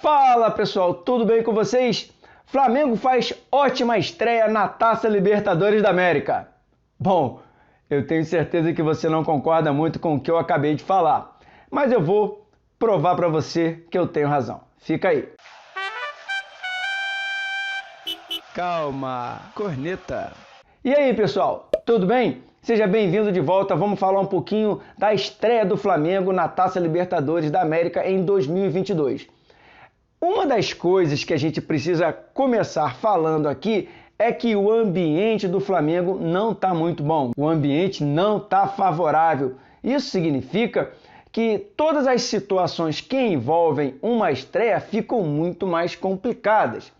Fala pessoal, tudo bem com vocês? Flamengo faz ótima estreia na Taça Libertadores da América. Bom, eu tenho certeza que você não concorda muito com o que eu acabei de falar, mas eu vou provar para você que eu tenho razão. Fica aí. Calma, corneta. E aí pessoal, tudo bem? Seja bem-vindo de volta. Vamos falar um pouquinho da estreia do Flamengo na Taça Libertadores da América em 2022. Uma das coisas que a gente precisa começar falando aqui é que o ambiente do Flamengo não está muito bom. O ambiente não está favorável. Isso significa que todas as situações que envolvem uma estreia ficam muito mais complicadas.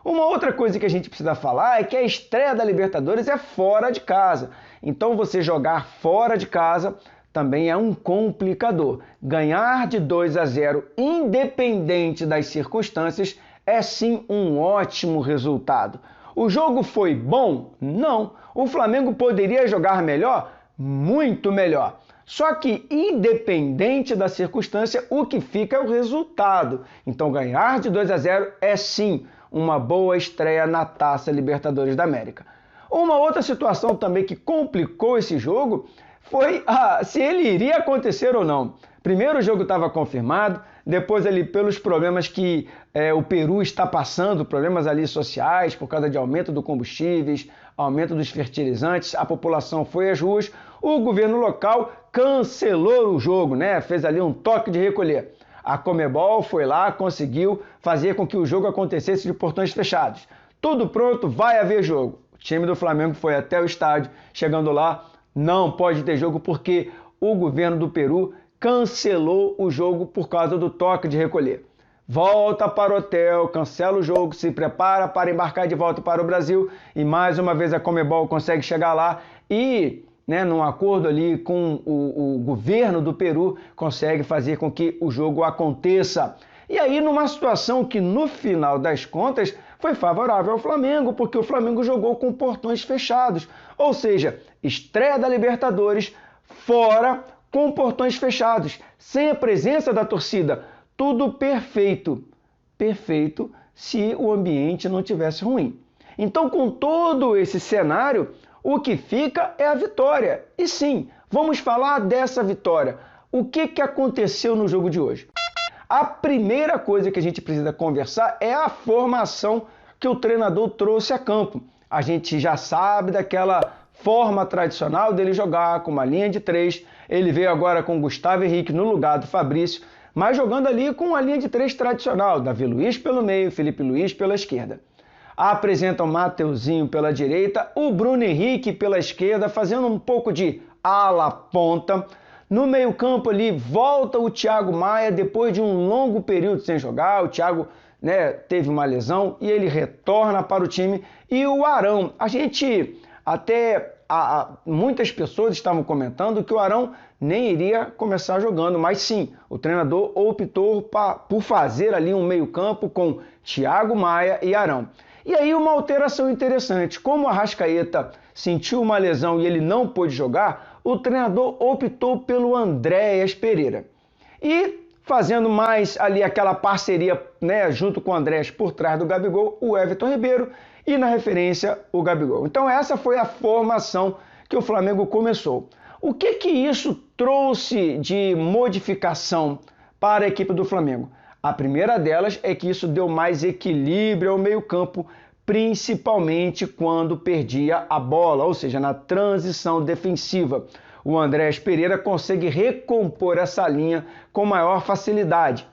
Uma outra coisa que a gente precisa falar é que a estreia da Libertadores é fora de casa. Então você jogar fora de casa também é um complicador. Ganhar de 2-0, independente das circunstâncias, é sim um ótimo resultado. O jogo foi bom? Não. O Flamengo poderia jogar melhor? Muito melhor. Só que, independente da circunstância, o que fica é o resultado. Então, ganhar de 2-0 é sim uma boa estreia na Taça Libertadores da América. Uma outra situação também que complicou esse jogo foi se ele iria acontecer ou não. Primeiro o jogo estava confirmado, depois ali pelos problemas que o Peru está passando, problemas ali sociais, por causa de aumento dos combustíveis, aumento dos fertilizantes, a população foi às ruas, o governo local cancelou o jogo, né? Fez ali um toque de recolher. A Conmebol foi lá, conseguiu fazer com que o jogo acontecesse de portões fechados. Tudo pronto, vai haver jogo. O time do Flamengo foi até o estádio, chegando lá, não pode ter jogo porque o governo do Peru cancelou o jogo por causa do toque de recolher. Volta para o hotel, cancela o jogo, se prepara para embarcar de volta para o Brasil e mais uma vez a Conmebol consegue chegar lá e, num acordo ali com o governo do Peru, consegue fazer com que o jogo aconteça. E aí, numa situação que no final das contas foi favorável ao Flamengo, porque o Flamengo jogou com portões fechados. Ou seja, estreia da Libertadores fora com portões fechados, sem a presença da torcida. Tudo perfeito. Perfeito se o ambiente não tivesse ruim. Então, com todo esse cenário, o que fica é a vitória. E sim, vamos falar dessa vitória. O que aconteceu no jogo de hoje? A primeira coisa que a gente precisa conversar é a formação que o treinador trouxe a campo. A gente já sabe daquela forma tradicional dele jogar com uma linha de 3. Ele veio agora com Gustavo Henrique no lugar do Fabrício, mas jogando ali com uma linha de 3 tradicional. Davi Luiz pelo meio, Felipe Luiz pela esquerda. Apresenta o Mateuzinho pela direita, o Bruno Henrique pela esquerda, fazendo um pouco de ala-ponta. No meio-campo ali, volta o Thiago Maia depois de um longo período sem jogar. O Thiago teve uma lesão e ele retorna para o time. E o Arão, muitas pessoas estavam comentando que o Arão nem iria começar jogando, mas sim, o treinador optou por fazer ali um meio-campo com Thiago Maia e Arão. E aí uma alteração interessante, como o Arrascaeta sentiu uma lesão e ele não pôde jogar, o treinador optou pelo Andréas Pereira. E fazendo mais ali aquela parceria, junto com o Andréas por trás do Gabigol, o Everton Ribeiro e na referência o Gabigol. Então essa foi a formação que o Flamengo começou. O que isso trouxe de modificação para a equipe do Flamengo? A primeira delas é que isso deu mais equilíbrio ao meio-campo, principalmente quando perdia a bola, ou seja, na transição defensiva. O Andréas Pereira consegue recompor essa linha com maior facilidade.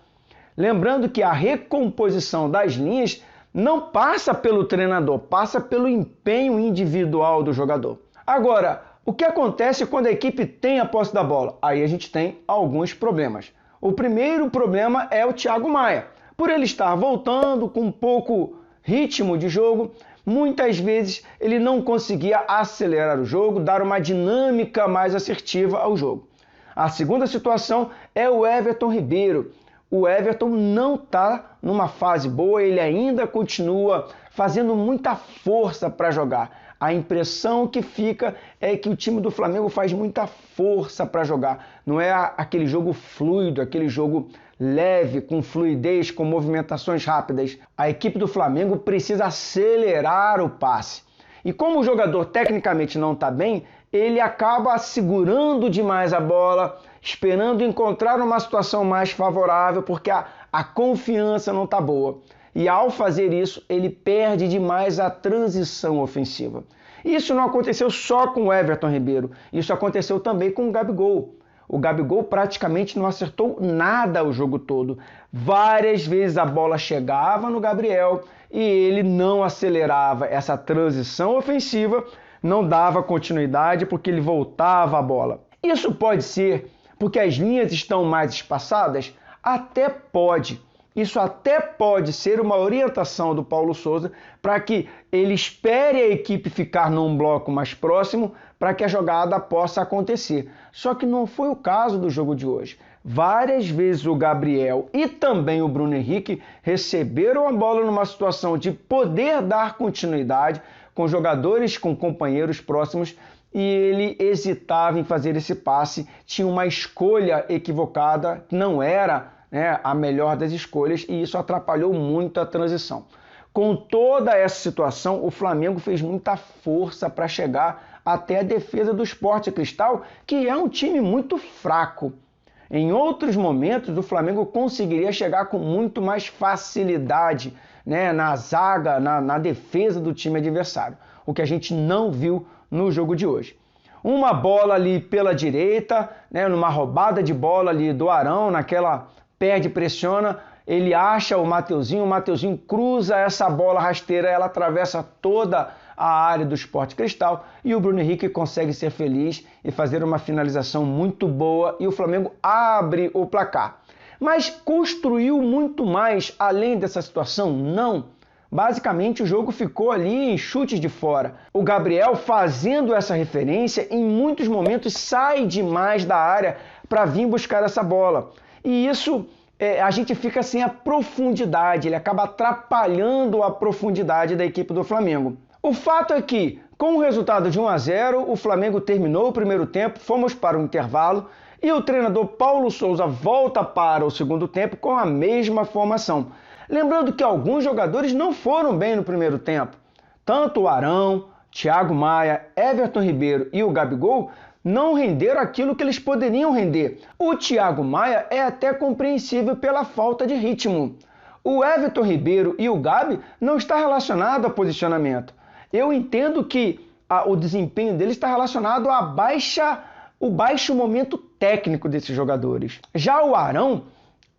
Lembrando que a recomposição das linhas não passa pelo treinador, passa pelo empenho individual do jogador. Agora, o que acontece quando a equipe tem a posse da bola? Aí a gente tem alguns problemas. O primeiro problema é o Thiago Maia. Por ele estar voltando com pouco ritmo de jogo, muitas vezes ele não conseguia acelerar o jogo, dar uma dinâmica mais assertiva ao jogo. A segunda situação é o Everton Ribeiro. O Everton não está numa fase boa, ele ainda continua fazendo muita força para jogar. A impressão que fica é que o time do Flamengo faz muita força para jogar. Não é aquele jogo fluido, aquele jogo leve, com fluidez, com movimentações rápidas. A equipe do Flamengo precisa acelerar o passe. E como o jogador tecnicamente não está bem, ele acaba segurando demais a bola, esperando encontrar uma situação mais favorável, porque a confiança não está boa. E ao fazer isso, ele perde demais a transição ofensiva. Isso não aconteceu só com o Everton Ribeiro, isso aconteceu também com o Gabigol. O Gabigol praticamente não acertou nada o jogo todo. Várias vezes a bola chegava no Gabriel e ele não acelerava essa transição ofensiva, não dava continuidade porque ele voltava a bola. Isso pode ser porque as linhas estão mais espaçadas? Até pode. Isso até pode ser uma orientação do Paulo Souza para que ele espere a equipe ficar num bloco mais próximo para que a jogada possa acontecer. Só que não foi o caso do jogo de hoje. Várias vezes o Gabriel e também o Bruno Henrique receberam a bola numa situação de poder dar continuidade com jogadores, com companheiros próximos, e ele hesitava em fazer esse passe, tinha uma escolha equivocada, não era a melhor das escolhas, e isso atrapalhou muito a transição. Com toda essa situação, o Flamengo fez muita força para chegar até a defesa do Sport Cristal, que é um time muito fraco. Em outros momentos, o Flamengo conseguiria chegar com muito mais facilidade na zaga, na defesa do time adversário, o que a gente não viu no jogo de hoje. Uma bola ali pela direita, numa roubada de bola ali do Arão, naquela perde, pressiona, ele acha o Mateuzinho cruza essa bola rasteira, ela atravessa toda a área do Sport Cristal e o Bruno Henrique consegue ser feliz e fazer uma finalização muito boa e o Flamengo abre o placar. Mas construiu muito mais além dessa situação? Não. Basicamente o jogo ficou ali em chutes de fora. O Gabriel, fazendo essa referência, em muitos momentos sai demais da área para vir buscar essa bola. E isso a gente fica sem a profundidade, ele acaba atrapalhando a profundidade da equipe do Flamengo. O fato é que, com o resultado de 1-0, o Flamengo terminou o primeiro tempo, fomos para o intervalo e o treinador Paulo Souza volta para o segundo tempo com a mesma formação. Lembrando que alguns jogadores não foram bem no primeiro tempo. Tanto o Arão, Thiago Maia, Everton Ribeiro e o Gabigol não renderam aquilo que eles poderiam render. O Thiago Maia é até compreensível pela falta de ritmo. O Everton Ribeiro e o Gabi não está relacionado a posicionamento. Eu entendo que o desempenho deles está relacionado o baixo momento técnico desses jogadores. Já o Arão,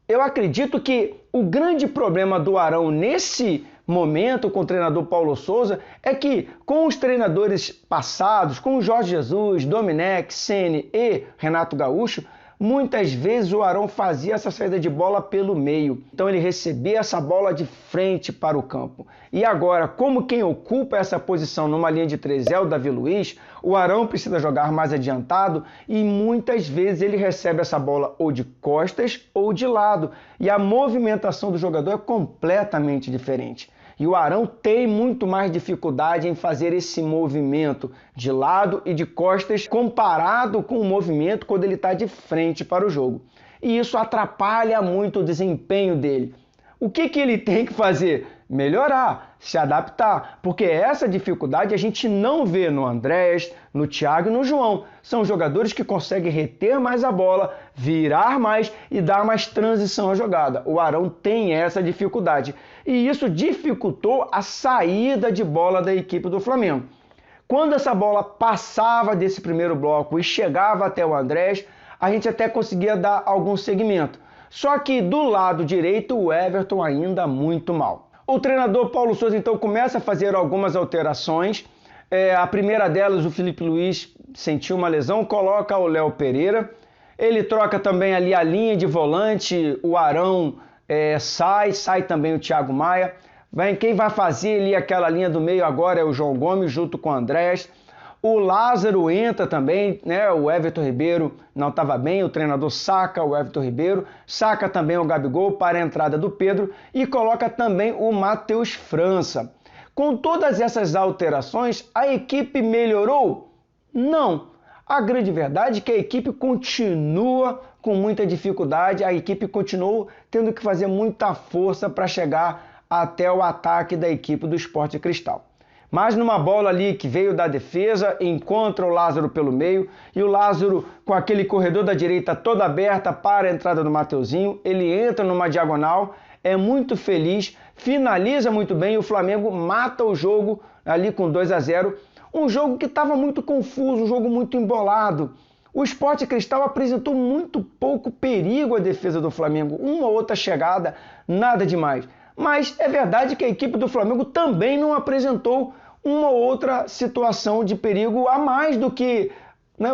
eu acredito que o grande problema do Arão nesse momento com o treinador Paulo Souza é que com os treinadores passados, com o Jorge Jesus, Domenech, Ceni e Renato Gaúcho, muitas vezes o Arão fazia essa saída de bola pelo meio. Então ele recebia essa bola de frente para o campo. E agora, como quem ocupa essa posição numa linha de 3 é o Davi Luiz, o Arão precisa jogar mais adiantado e muitas vezes ele recebe essa bola ou de costas ou de lado. E a movimentação do jogador é completamente diferente. E o Arão tem muito mais dificuldade em fazer esse movimento de lado e de costas comparado com o movimento quando ele está de frente para o jogo. E isso atrapalha muito o desempenho dele. O que ele tem que fazer? Melhorar, se adaptar, porque essa dificuldade a gente não vê no Andrés, no Thiago e no João. São jogadores que conseguem reter mais a bola, virar mais e dar mais transição à jogada. O Arão tem essa dificuldade e isso dificultou a saída de bola da equipe do Flamengo. Quando essa bola passava desse primeiro bloco e chegava até o Andrés, a gente até conseguia dar algum segmento. Só que do lado direito o Everton ainda muito mal. O treinador Paulo Souza então começa a fazer algumas alterações. A primeira delas, o Felipe Luiz sentiu uma lesão, coloca o Léo Pereira. Ele troca também ali a linha de volante, o Arão sai também o Thiago Maia. Quem vai fazer ali aquela linha do meio agora é o João Gomes junto com o Andrés. O Lázaro entra também, o Everton Ribeiro não estava bem, o treinador saca o Everton Ribeiro, saca também o Gabigol para a entrada do Pedro e coloca também o Matheus França. Com todas essas alterações, a equipe melhorou? Não. A grande verdade é que a equipe continua com muita dificuldade, a equipe continuou tendo que fazer muita força para chegar até o ataque da equipe do Sport Cristal. Mas numa bola ali que veio da defesa, encontra o Lázaro pelo meio e o Lázaro com aquele corredor da direita toda aberta para a entrada do Mateuzinho, ele entra numa diagonal, é muito feliz, finaliza muito bem e o Flamengo mata o jogo ali com 2-0. Um jogo que estava muito confuso, um jogo muito embolado. O Sport Cristal apresentou muito pouco perigo à defesa do Flamengo, uma ou outra chegada, nada demais. Mas é verdade que a equipe do Flamengo também não apresentou uma ou outra situação de perigo a mais do que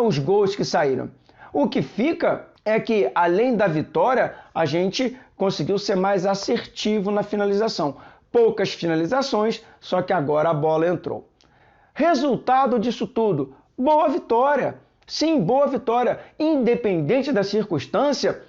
os gols que saíram. O que fica é que, além da vitória, a gente conseguiu ser mais assertivo na finalização. Poucas finalizações, só que agora a bola entrou. Resultado disso tudo, boa vitória. Sim, boa vitória. Independente da circunstância,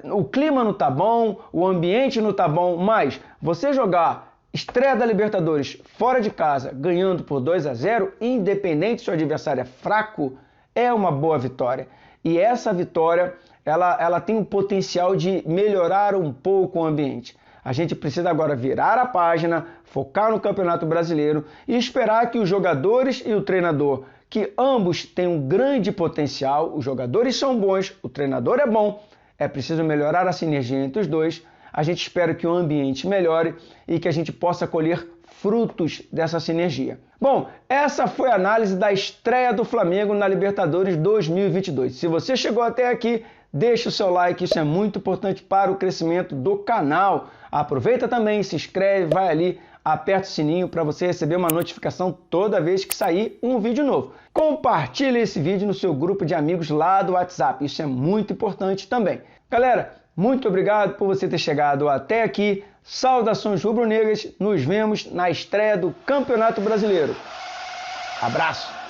o clima não tá bom, o ambiente não tá bom, mas você jogar estreia da Libertadores fora de casa, ganhando por 2-0, independente se o adversário é fraco, é uma boa vitória. E essa vitória, ela tem o potencial de melhorar um pouco o ambiente. A gente precisa agora virar a página, focar no Campeonato Brasileiro e esperar que os jogadores e o treinador, que ambos têm um grande potencial, os jogadores são bons, o treinador é bom, é preciso melhorar a sinergia entre os dois. A gente espera que o ambiente melhore e que a gente possa colher frutos dessa sinergia. Bom, essa foi a análise da estreia do Flamengo na Libertadores 2022. Se você chegou até aqui, deixa o seu like, isso é muito importante para o crescimento do canal. Aproveita também, se inscreve, vai ali, aperta o sininho para você receber uma notificação toda vez que sair um vídeo novo. Compartilhe esse vídeo no seu grupo de amigos lá do WhatsApp, isso é muito importante também. Galera, muito obrigado por você ter chegado até aqui. Saudações rubro-negras, nos vemos na estreia do Campeonato Brasileiro. Abraço!